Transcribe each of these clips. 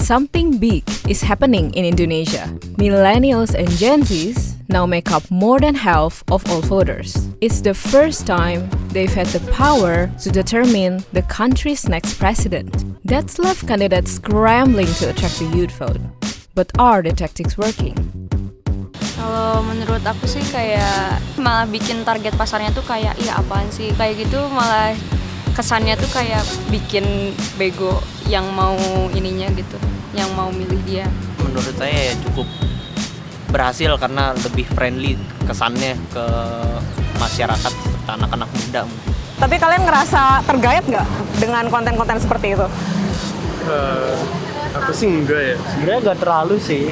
Something big is happening in Indonesia. Millennials and Gen Zs now make up more than half of all voters. It's the first time they've had the power to determine the country's next president. That's left candidates scrambling to attract the youth vote. But are the tactics working? Kalau menurut aku sih kayak malah bikin target pasarnya tuh kayak iya apaan sih kayak gitu, malah kesannya tuh kayak bikin bego yang mau ininya gitu, yang mau milih dia. Menurut saya ya cukup berhasil karena lebih friendly kesannya ke masyarakat serta anak-anak muda. Tapi kalian ngerasa tergayat nggak dengan konten-konten seperti itu? Aku sih enggak ya. Sebenarnya nggak terlalu sih.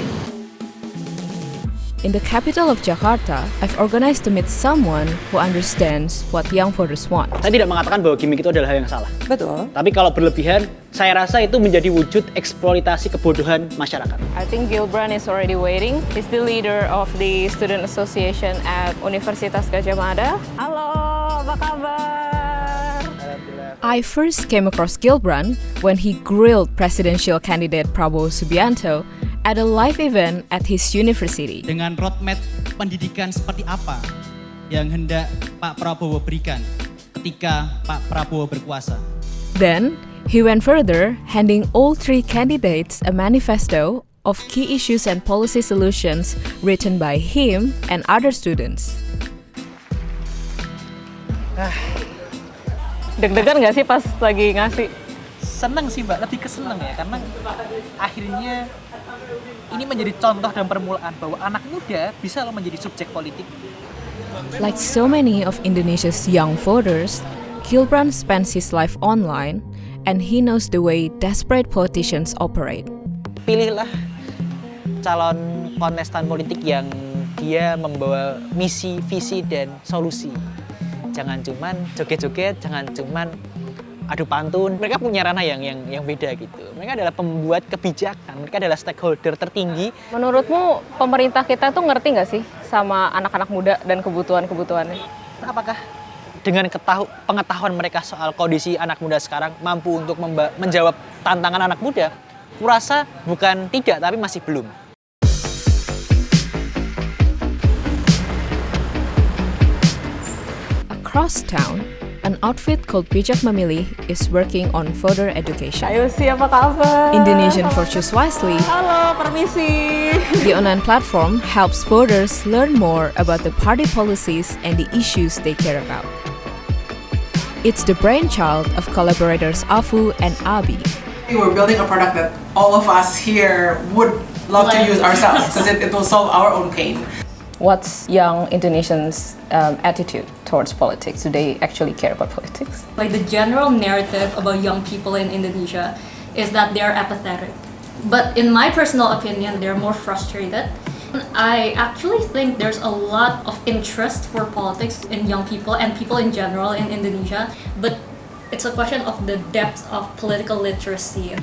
In the capital of Jakarta, I've organized to meet someone who understands what young voters want. Saya tidak mengatakan bahwa gimmick itu adalah hal yang salah. Betul. Tapi kalau berlebihan, saya rasa itu menjadi wujud eksploitasi kebodohan masyarakat. I think Gilbran is already waiting. He's the leader of the student association at Universitas Gadjah Mada. Halo, apa kabar? I first came across Gilbran when he grilled presidential candidate Prabowo Subianto at a live event at his university. Dengan roadmap pendidikan seperti apa yang hendak Pak Prabowo berikan ketika Pak Prabowo berkuasa. Then, he went further, handing all three candidates a manifesto of key issues and policy solutions written by him and other students. Deg-degan nggak sih pas lagi ngasih? Seneng sih Mbak, lebih keseneng ya, karena akhirnya ini menjadi contoh dan permulaan bahwa anak muda bisa loh menjadi subjek politik. Like so many of Indonesia's young voters, Gilbran spends his life online and he knows the way desperate politicians operate. Pilihlah calon kontestan politik yang dia membawa misi, visi, dan solusi. Jangan cuman joget-joget, jangan cuman adu pantun. Mereka punya ranah yang beda gitu. Mereka adalah pembuat kebijakan, mereka adalah stakeholder tertinggi. Menurutmu pemerintah kita tuh ngerti nggak sih sama anak-anak muda dan kebutuhan-kebutuhannya? Apakah dengan pengetahuan mereka soal kondisi anak muda sekarang mampu untuk menjawab tantangan anak muda? Kurasa bukan tidak, tapi masih belum. Across town, an outfit called Bijak Memilih is working on voter education. Ayo sih, apa kabar? Indonesian for Choose Wisely. Halo, permisi. The online platform helps voters learn more about the party policies and the issues they care about. It's the brainchild of collaborators Afu and Abi. We're building a product that all of us here would love to use ourselves because it will solve our own pain. What's young Indonesians' attitude towards politics? Do they actually care about politics? Like the general narrative about young people in Indonesia is that they're apathetic. But in my personal opinion, they're more frustrated. I actually think there's a lot of interest for politics in young people and people in general in Indonesia, but it's a question of the depth of political literacy.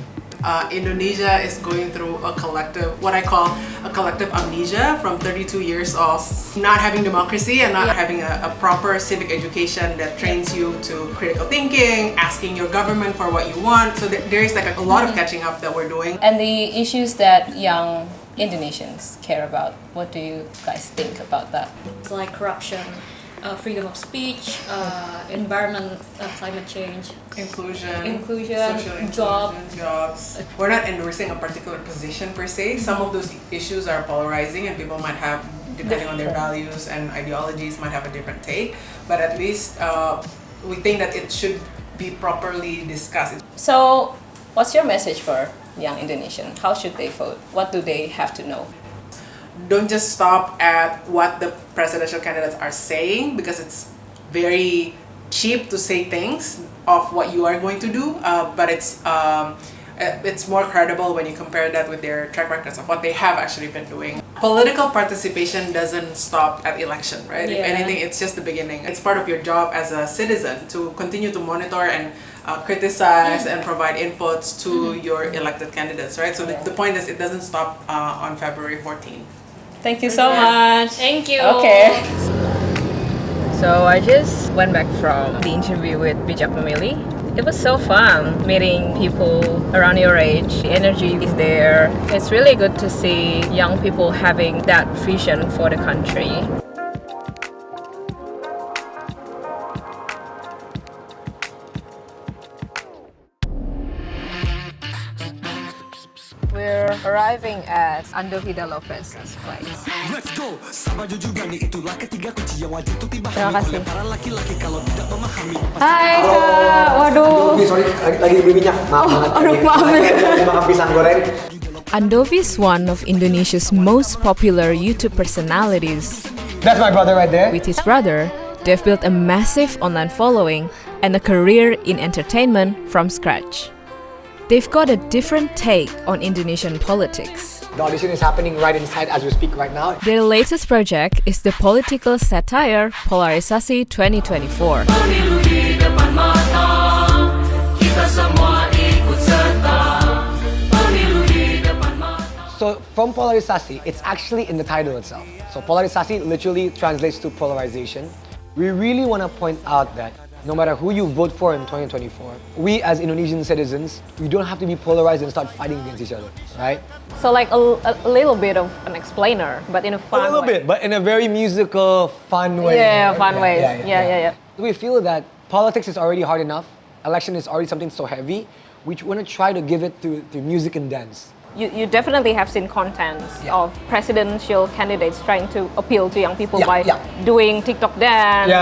Indonesia is going through what I call a collective amnesia from 32 years of not having democracy and not having a proper civic education that trains you to critical thinking, asking your government for what you want. So there is like a lot of catching up that we're doing. And the issues that young Indonesians care about, what do you guys think about that? It's like corruption, freedom of speech, environment, climate change, inclusion, social inclusion, jobs. We're not endorsing a particular position per se. Some of those issues are polarizing and people might have, depending on their values and ideologies, might have a different take. But at least we think that it should be properly discussed. So, what's your message for young Indonesians? How should they vote? What do they have to know? Don't just stop at what the presidential candidates are saying, because it's very cheap to say things of what you are going to do, but it's more credible when you compare that with their track records of what they have actually been doing. Political participation doesn't stop at election, right? Yeah. If anything, it's just the beginning. It's part of your job as a citizen to continue to monitor and criticize and provide inputs to your elected candidates, right? So the point is, it doesn't stop on February 14th. Thank you so much. Thank you. Okay. So I just went back from the interview with Bijak Memilih. It was so fun meeting people around your age. The energy is there. It's really good to see young people having that vision for the country. We're arriving at Andovida Lopez's place. Terima kasih. Hai Kak, waduh. Sorry, lagi beli minyak. Maaf banget. Maaf pisang goreng. Andovi is one of Indonesia's most popular YouTube personalities. That's my brother right there. With his brother, they've built a massive online following and a career in entertainment from scratch. They've got a different take on Indonesian politics. The audition is happening right inside as we speak right now. Their latest project is the political satire Polarisasi 2024. So from Polarisasi, it's actually in the title itself. So Polarisasi literally translates to polarization. We really want to point out that no matter who you vote for in 2024, we as Indonesian citizens, we don't have to be polarized and start fighting against each other, right? So like a little bit of an explainer, but in a fun way. A little bit, but in a very musical, fun way. Yeah, fun way. Yeah. We feel that politics is already hard enough. Election is already something so heavy. We want to try to give it to music and dance. You definitely have seen contents of presidential candidates trying to appeal to young people by doing TikTok dance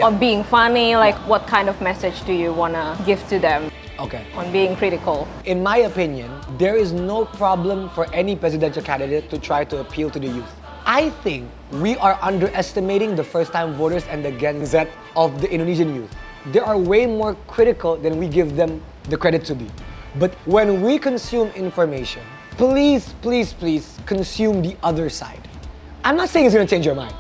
or being funny. Like, what kind of message do you want to give to them on being critical? In my opinion, there is no problem for any presidential candidate to try to appeal to the youth. I think we are underestimating the first-time voters and the Gen Z of the Indonesian youth. They are way more critical than we give them the credit to be. But when we consume information, please consume the other side. I'm not saying it's gonna change your mind,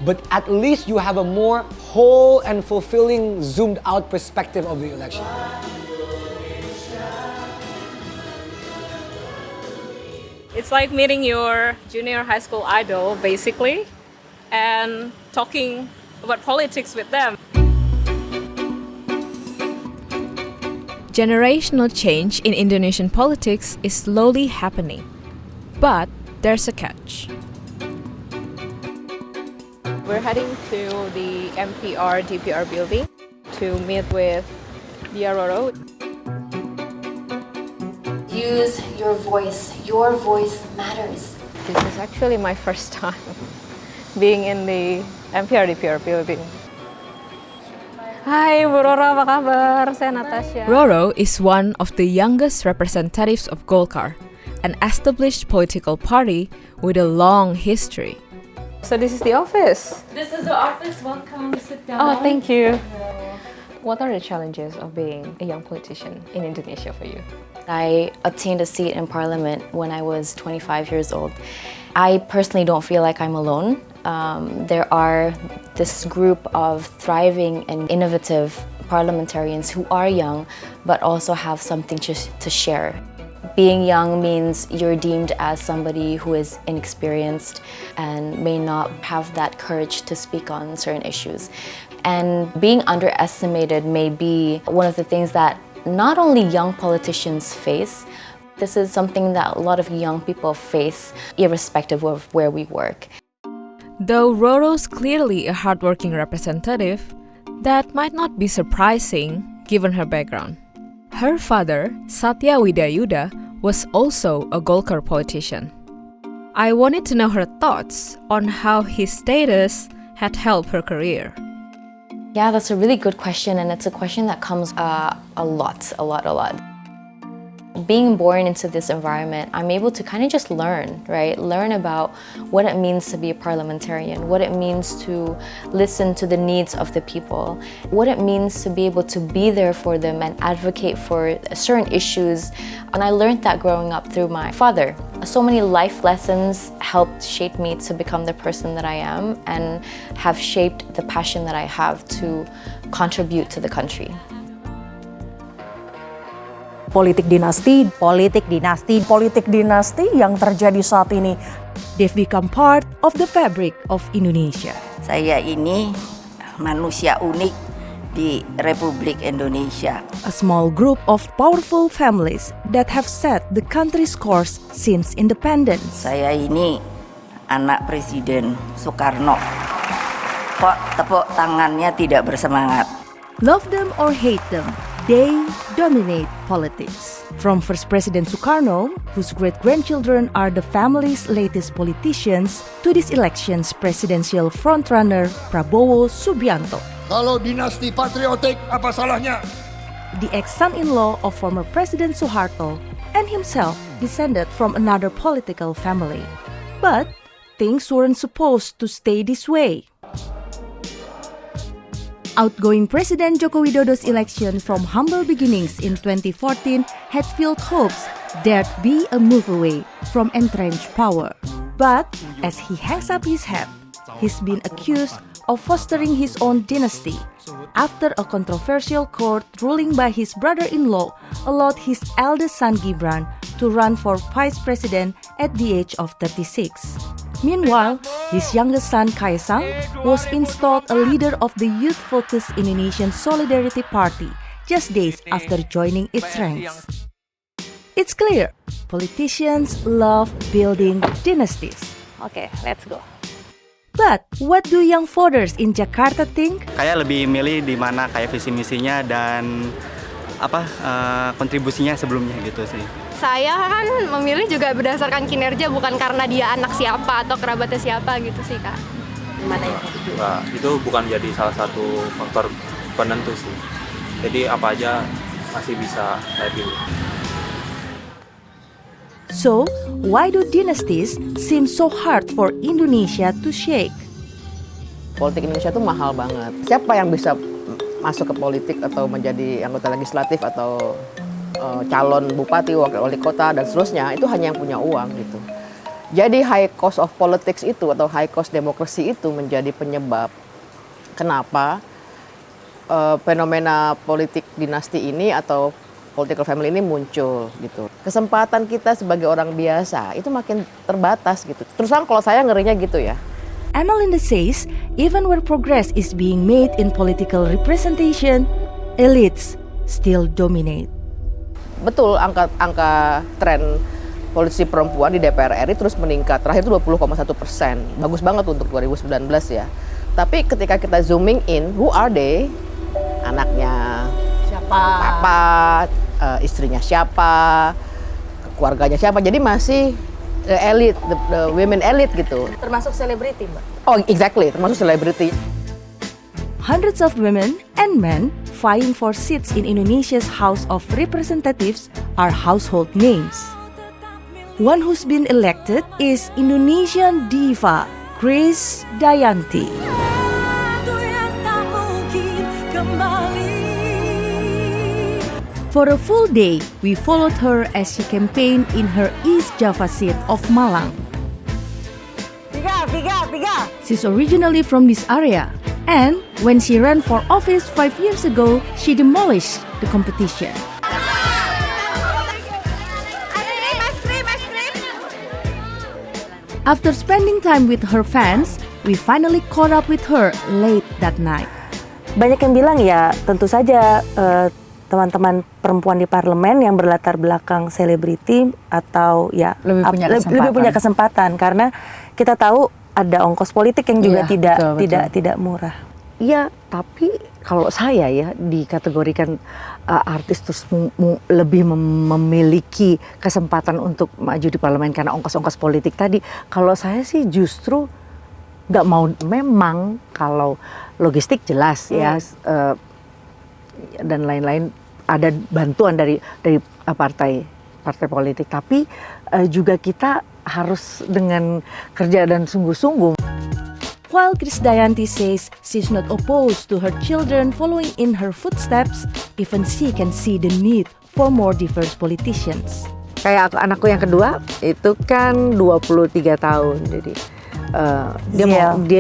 but at least you have a more whole and fulfilling, zoomed out perspective of the election. It's like meeting your junior high school idol, basically, and talking about politics with them. Generational change in Indonesian politics is slowly happening, but there's a catch. We're heading to the MPR DPR building to meet with Dia Roro. Use your voice. Your voice matters. This is actually my first time being in the MPR DPR building. Hai Bu Roro, apa kabar? Saya Natasha. Roro is one of the youngest representatives of Golkar, an established political party with a long history. So this is the office. This is the office. Welcome. Sit down. Oh, thank you. What are the challenges of being a young politician in Indonesia for you? I obtained a seat in parliament when I was 25 years old. I personally don't feel like I'm alone. There are this group of thriving and innovative parliamentarians who are young, but also have something to share. Being young means you're deemed as somebody who is inexperienced and may not have that courage to speak on certain issues. And being underestimated may be one of the things that not only young politicians face. This is something that a lot of young people face, irrespective of where we work. Though Roro's clearly a hardworking representative, that might not be surprising given her background. Her father, Satya Widayuda, was also a Golkar politician. I wanted to know her thoughts on how his status had helped her career. Yeah, that's a really good question, and it's a question that comes a lot. Being born into this environment, I'm able to kind of just learn, right? Learn about what it means to be a parliamentarian, what it means to listen to the needs of the people, what it means to be able to be there for them and advocate for certain issues. And I learned that growing up through my father. So many life lessons helped shape me to become the person that I am and have shaped the passion that I have to contribute to the country. Politik dinasti yang terjadi saat ini. They've become part of the fabric of Indonesia. Saya ini manusia unik di Republik Indonesia. A small group of powerful families that have set the country's course since independence. Saya ini anak Presiden Soekarno. Kok tepuk tangannya tidak bersemangat? Love them or hate them, they dominate politics. From first President Sukarno, whose great-grandchildren are the family's latest politicians, to this election's presidential frontrunner Prabowo Subianto. Kalau dinasti patriotik, apa salahnya? The ex-son-in-law of former President Suharto and himself descended from another political family. But things weren't supposed to stay this way. Outgoing President Joko Widodo's election from humble beginnings in 2014 had filled hopes there'd be a move away from entrenched power. But as he hangs up his head, he's been accused of fostering his own dynasty after a controversial court ruling by his brother-in-law allowed his eldest son Gibran to run for vice president at the age of 36. Meanwhile, his youngest son Kaesang was installed a leader of the youth-focused Indonesian Solidarity Party just days after joining its ranks. It's clear, politicians love building dynasties. Okay, let's go. But what do young voters in Jakarta think? Kayak lebih milih di mana kayak visi misinya dan kontribusinya sebelumnya gitu sih. Saya kan memilih juga berdasarkan kinerja, bukan karena dia anak siapa atau kerabatnya siapa gitu sih, Kak. Gimana ya? Nah, itu bukan jadi salah satu faktor penentu sih. Jadi apa aja masih bisa saya pilih. So, why do dynasties seem so hard for Indonesia to shake? Politik Indonesia itu mahal banget. Siapa yang bisa masuk ke politik atau menjadi anggota legislatif atau calon bupati, wakil wali kota dan seterusnya, itu hanya yang punya uang gitu. Jadi high cost of politics itu atau high cost demokrasi itu menjadi penyebab kenapa fenomena politik dinasti ini atau political family ini muncul gitu. Kesempatan kita sebagai orang biasa itu makin terbatas gitu. Terus terang kalau saya ngerinya gitu ya. Analinda says, even where progress is being made in political representation, elites still dominate. Betul, angka tren politisi perempuan di DPR RI terus meningkat. Terakhir itu 20,1%. Bagus banget untuk 2019 ya. Tapi ketika kita zooming in, who are they? Anaknya siapa? Apa? Istrinya siapa? Keluarganya siapa? Jadi masih elite, the women elite gitu. Termasuk selebriti, Mbak? Oh, exactly, termasuk selebriti. Hundreds of women and men vying for seats in Indonesia's House of Representatives are household names. One who's been elected is Indonesian diva Chris Dayanti. For a full day, we followed her as she campaigned in her East Java seat of Malang. Tiga. She's originally from this area, and when she ran for office 5 years ago, she demolished the competition. After spending time with her fans, we finally caught up with her late that night. Banyak yang bilang ya, tentu saja teman-teman perempuan di parlemen yang berlatar belakang selebriti atau ya lebih punya kesempatan karena kita tahu ada ongkos politik yang juga tidak murah. Iya, tapi kalau saya ya dikategorikan artis terus lebih memiliki kesempatan untuk maju di parlemen karena ongkos-ongkos politik tadi. Kalau saya sih justru nggak mau, memang kalau logistik jelas ya dan lain-lain ada bantuan dari partai politik, tapi juga kita harus dengan kerja dan sungguh-sungguh. While Chris Dayanti says she's not opposed to her children following in her footsteps, even she can see the need for more diverse politicians. Kayak anakku yang kedua itu kan 23 tahun, jadi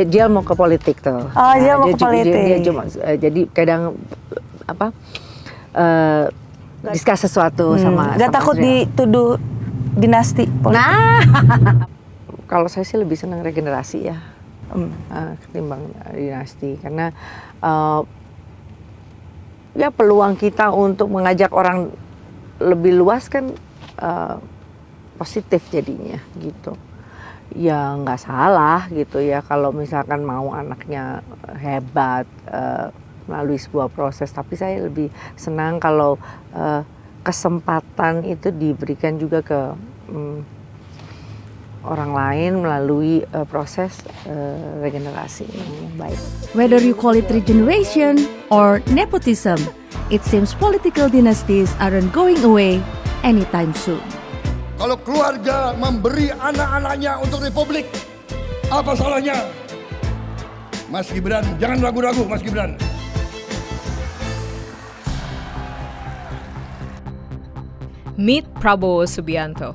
dia mau ke politik tuh. Oh, dia mau ke politik. Jadi kadang diskus sesuatu sama. Gak takut dituduh dinasti politik? Nah, kalau saya sih lebih senang regenerasi ya. Ketimbang dinasti karena ya peluang kita untuk mengajak orang lebih luas kan positif jadinya gitu. Ya nggak salah gitu ya kalau misalkan mau anaknya hebat melalui sebuah proses, tapi saya lebih senang kalau kesempatan itu diberikan juga ke orang lain melalui proses regenerasi yang baik. Whether you call it regeneration or nepotism, it seems political dynasties aren't going away anytime soon. Kalau keluarga memberi anak-anaknya untuk republik, apa salahnya? Mas Gibran, jangan ragu-ragu Mas Gibran. Meet Prabowo Subianto.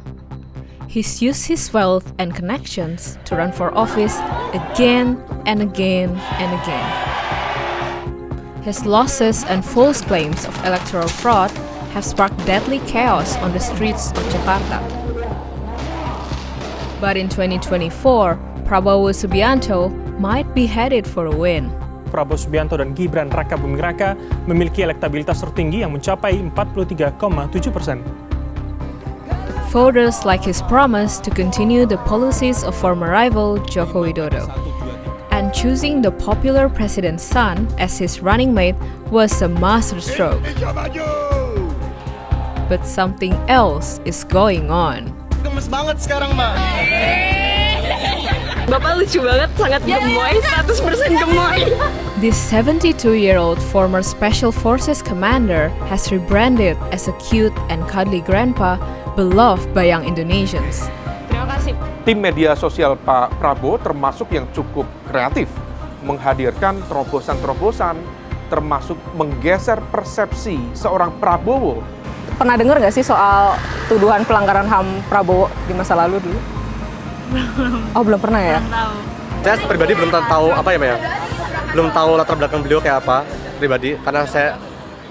He's used his wealth and connections to run for office again and again and again. His losses and false claims of electoral fraud have sparked deadly chaos on the streets of Jakarta. But in 2024, Prabowo Subianto might be headed for a win. Prabowo Subianto dan Gibran Raka Buming Raka memiliki elektabilitas tertinggi yang mencapai 43,7%. Voters like his promise to continue the policies of former rival Joko Widodo. And choosing the popular president's son as his running mate was a masterstroke. But something else is going on. Gemes banget sekarang, Mbak. Bapak lucu banget, sangat gemoy, 100% gemoy. This 72-year-old former Special Forces commander has rebranded as a cute and cuddly grandpa beloved by young Indonesians. Terima kasih. Tim media sosial Pak Prabowo termasuk yang cukup kreatif, menghadirkan terobosan-terobosan, termasuk menggeser persepsi seorang Prabowo. Pernah dengar nggak sih soal tuduhan pelanggaran HAM Prabowo di masa lalu dulu? Oh, belum pernah ya? Belum tahu. Saya pribadi belum tahu apa ya, Mbak ya. Belum tahu latar belakang beliau kayak apa pribadi, karena saya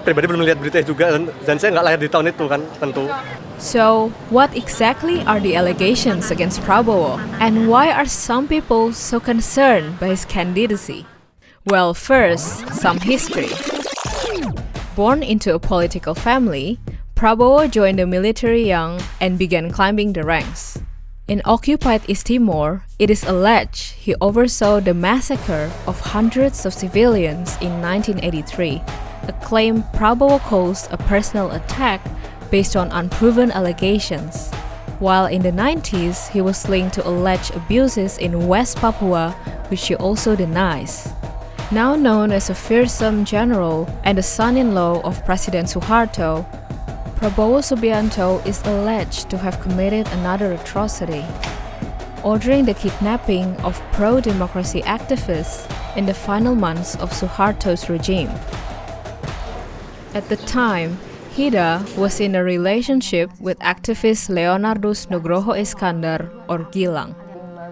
pribadi belum melihat berita juga dan saya nggak lahir di tahun itu kan tentu. So, what exactly are the allegations against Prabowo? And why are some people so concerned by his candidacy? Well, first, some history. Born into a political family, Prabowo joined the military young and began climbing the ranks. In occupied East Timor, it is alleged he oversaw the massacre of hundreds of civilians in 1983, a claim Prabowo calls a personal attack based on unproven allegations. While in the 90s, he was linked to alleged abuses in West Papua, which he also denies. Now known as a fearsome general and the son-in-law of President Suharto, Prabowo Subianto is alleged to have committed another atrocity, ordering the kidnapping of pro-democracy activists in the final months of Suharto's regime. At the time, Hida was in a relationship with activist Leonardus Nugroho Iskandar or Gilang.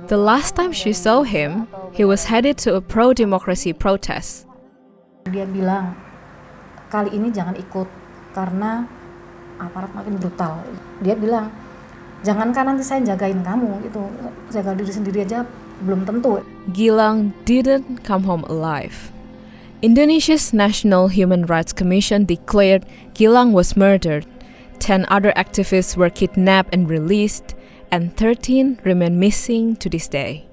The last time she saw him, he was headed to a pro-democracy protest. Dia bilang, kali ini jangan ikut karena aparat makin brutal. Dia bilang, jangankan nanti saya jagain kamu, gitu, jaga diri sendiri aja belum tentu. Gilang didn't come home alive. Indonesia's National Human Rights Commission declared Gilang was murdered, 10 other activists were kidnapped and released, and 13 remain missing to this day.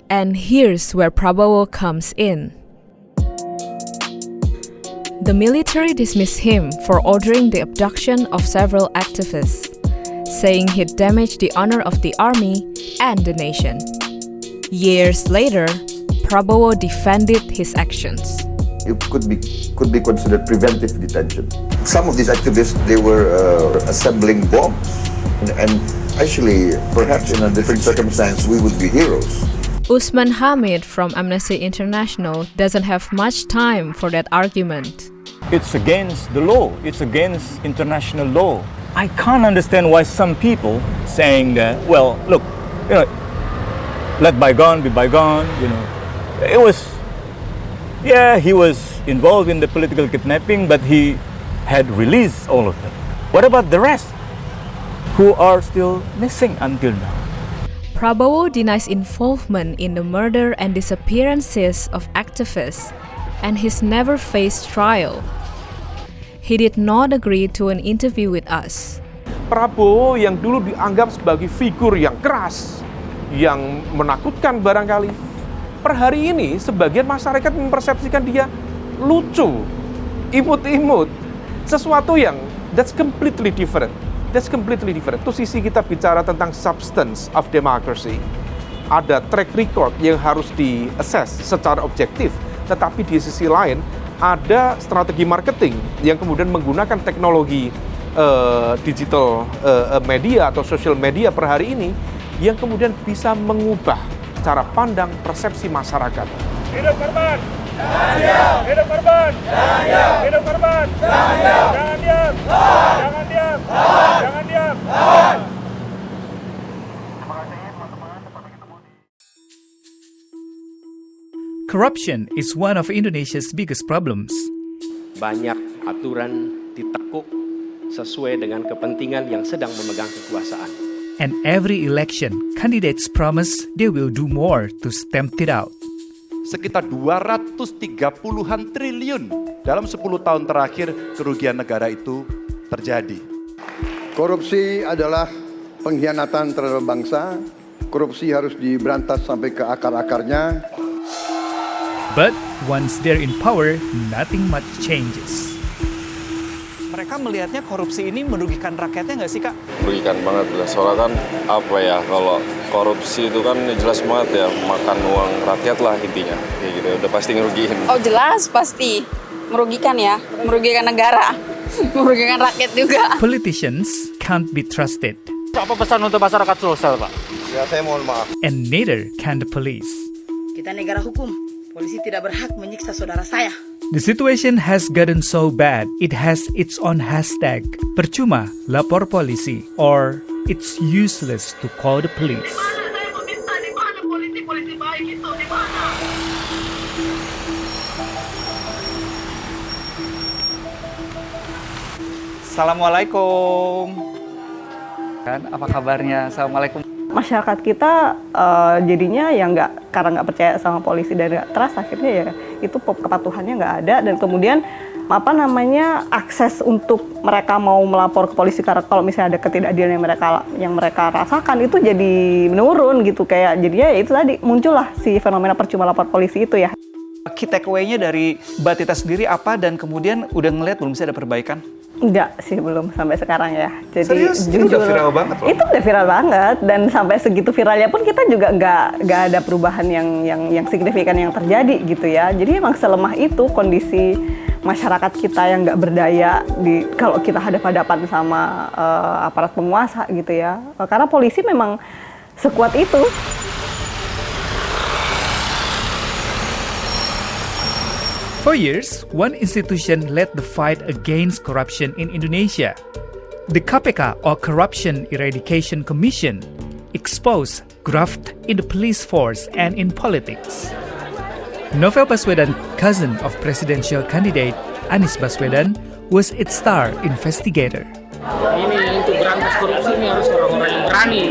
And here's where Prabowo comes in. The military dismissed him for ordering the abduction of several activists, saying he'd damaged the honor of the army and the nation. Years later, Prabowo defended his actions. It could be considered preventive detention. Some of these activists, they were assembling bombs, and actually, perhaps in a different circumstance, we would be heroes. Usman Hamid from Amnesty International doesn't have much time for that argument. It's against the law. It's against international law. I can't understand why some people saying that, well, look, you know, let bygone be bygone, you know. It was, yeah, he was involved in the political kidnapping, but he had released all of them. What about the rest who are still missing until now? Prabowo denies involvement in the murder and disappearances of activists and he's never faced trial. He did not agree to an interview with us. Prabowo yang dulu dianggap sebagai figur yang keras, yang menakutkan barangkali, per hari ini sebagian masyarakat mempersepsikan dia lucu, imut-imut, sesuatu yang that's completely different. That's completely different. Itu sisi kita bicara tentang substance of democracy. Ada track record yang harus di-assess secara objektif, tetapi di sisi lain ada strategi marketing yang kemudian menggunakan teknologi digital media atau social media per hari ini yang kemudian bisa mengubah cara pandang persepsi masyarakat. Hidup korban! Jangan diam! Hidup korban! Jangan diam! Hidup korban! Jangan diam! Jangan diam! Jangan diam! Jangan diam! Corruption is one of Indonesia's biggest problems. Banyak aturan ditekuk sesuai dengan kepentingan yang sedang memegang kekuasaan. And every election, candidates promise they will do more to stamp it out. Sekitar 230-an triliun dalam 10 tahun terakhir kerugian negara itu terjadi. Korupsi adalah pengkhianatan terhadap bangsa. Korupsi harus diberantas sampai ke akar-akarnya. But once they're in power, nothing much changes. Mereka melihatnya korupsi ini merugikan rakyatnya nggak sih, Kak? Merugikan banget lah, soalnya kan apa ya, kalau korupsi itu kan jelas banget ya, makan uang rakyat lah intinya, kayak gitu, udah pasti ngerugiin. Oh jelas, pasti merugikan ya, merugikan negara, merugikan rakyat juga. Politicians can't be trusted. Apa pesan untuk masyarakat Sulsel, Pak? Ya, saya mohon maaf. And neither can the police. Kita negara hukum, polisi tidak berhak menyiksa saudara saya. The situation has gotten so bad, it has its own hashtag, percuma lapor polisi, or it's useless to call the police. Assalamualaikum. Kan, apa kabarnya? Assalamualaikum. Masyarakat kita jadinya yang karena nggak percaya sama polisi dan nggak trust, akhirnya ya itu kepatuhannya nggak ada, dan kemudian akses untuk mereka mau melapor ke polisi karena kalau misalnya ada ketidakadilan yang mereka rasakan itu jadi menurun gitu, kayak jadinya ya itu tadi muncullah si fenomena percuma lapor polisi itu ya. Key takeaway-nya dari Mbak Tita sendiri apa, dan kemudian udah ngeliat belum sih ada perbaikan? Enggak sih, belum sampai sekarang ya. Jadi serius? Itu udah viral banget loh. Itu udah viral banget, dan sampai segitu viralnya pun kita juga nggak ada perubahan yang signifikan yang terjadi gitu ya. Jadi emang selemah itu kondisi masyarakat kita yang nggak berdaya kalau kita hadap-hadapan sama aparat penguasa gitu ya. Karena polisi memang sekuat itu. For years, one institution led the fight against corruption in Indonesia. The KPK, or Corruption Eradication Commission, exposed graft in the police force and in politics. Novel Baswedan, cousin of presidential candidate Anies Baswedan, was its star investigator. Ini untuk berantas korupsi ini harus orang-orang yang berani.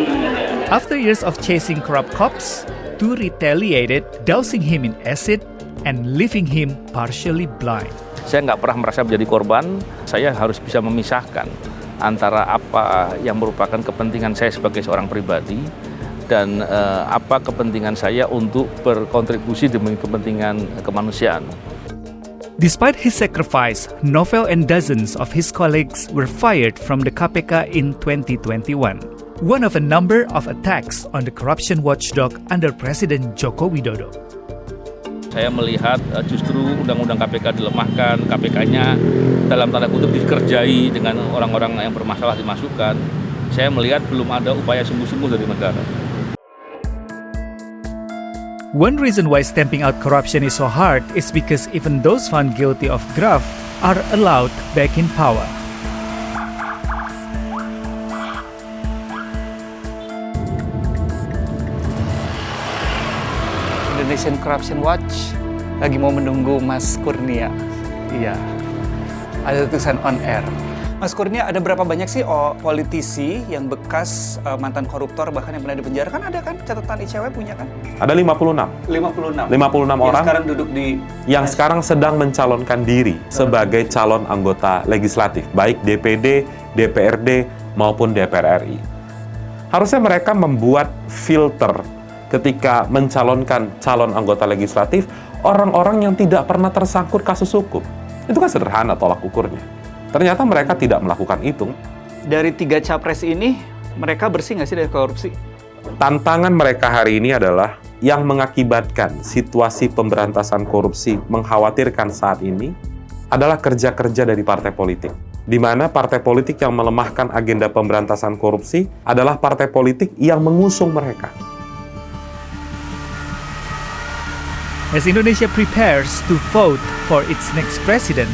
After years of chasing corrupt cops, two retaliated, dousing him in acid and leaving him partially blind. Saya nggak pernah merasa menjadi korban, saya harus bisa memisahkan antara apa yang merupakan kepentingan saya sebagai seorang pribadi dan apa kepentingan saya untuk berkontribusi demi kepentingan kemanusiaan. Despite his sacrifice, Novel and dozens of his colleagues were fired from the KPK in 2021, one of a number of attacks on the corruption watchdog under President Joko Widodo. Saya melihat justru undang-undang KPK dilemahkan, KPK-nya dalam tanda kutip dikerjai dengan orang-orang yang bermasalah dimasukkan. Saya melihat belum ada upaya sungguh-sungguh dari negara. One reason why stamping out corruption is so hard is because even those found guilty of graft are allowed back in power. Indonesian Corruption Watch lagi mau menunggu Mas Kurnia. Iya, ada tulisan on air. Mas Kurnia, ada berapa banyak sih politisi yang bekas mantan koruptor bahkan yang pernah dipenjara? Kan ada kan catatan ICW punya kan? Ada 56. 56 orang sekarang duduk di yang sekarang sedang mencalonkan diri sebagai calon anggota legislatif, baik DPD, DPRD maupun DPR RI. Harusnya mereka membuat filter ketika mencalonkan calon anggota legislatif orang-orang yang tidak pernah tersangkut kasus hukum. Itu kan sederhana tolak ukurnya. Ternyata mereka tidak melakukan itu. Dari 3 capres ini, mereka bersih nggak sih dari korupsi? Tantangan mereka hari ini adalah yang mengakibatkan situasi pemberantasan korupsi mengkhawatirkan saat ini adalah kerja-kerja dari partai politik. Di mana partai politik yang melemahkan agenda pemberantasan korupsi adalah partai politik yang mengusung mereka. As Indonesia prepares to vote for its next president,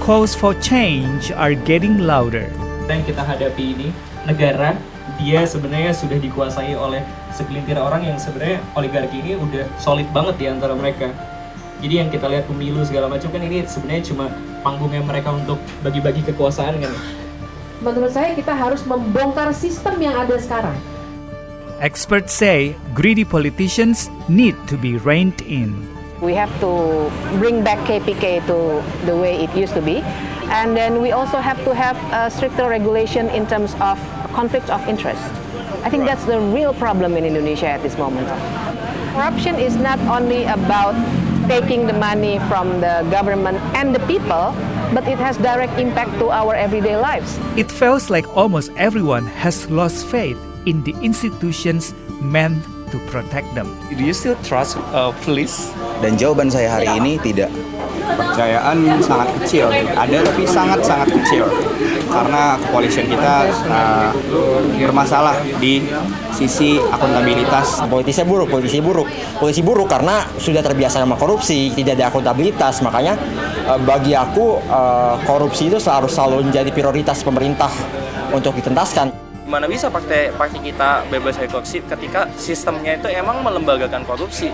calls for change are getting louder. Yang kita hadapi ini, negara dia sebenarnya sudah dikuasai oleh segelintir orang yang sebenarnya oligarki ini udah solid banget di antara mereka. Jadi yang kita lihat pemilu segala macam kan ini sebenarnya cuma panggungnya mereka untuk bagi-bagi kekuasaan kan. Menurut saya kita harus membongkar sistem yang ada sekarang. Experts say greedy politicians need to be reined in. We have to bring back KPK to the way it used to be. And then we also have to have a stricter regulation in terms of conflict of interest. I think that's the real problem in Indonesia at this moment. Corruption is not only about taking the money from the government and the people, but it has direct impact to our everyday lives. It feels like almost everyone has lost faith in the institutions meant to protect them. Do you still trust police? Dan jawaban saya hari ini tidak. Kepercayaan sangat kecil, ada tapi sangat-sangat kecil. Karena kepolisian kita bermasalah di sisi akuntabilitas. Polisi buruk karena sudah terbiasa sama korupsi, tidak ada akuntabilitas. Makanya bagi aku korupsi itu harus selalu menjadi prioritas pemerintah untuk ditentaskan. Gimana bisa partai kita bebas dari korupsi ketika sistemnya itu emang melembagakan korupsi?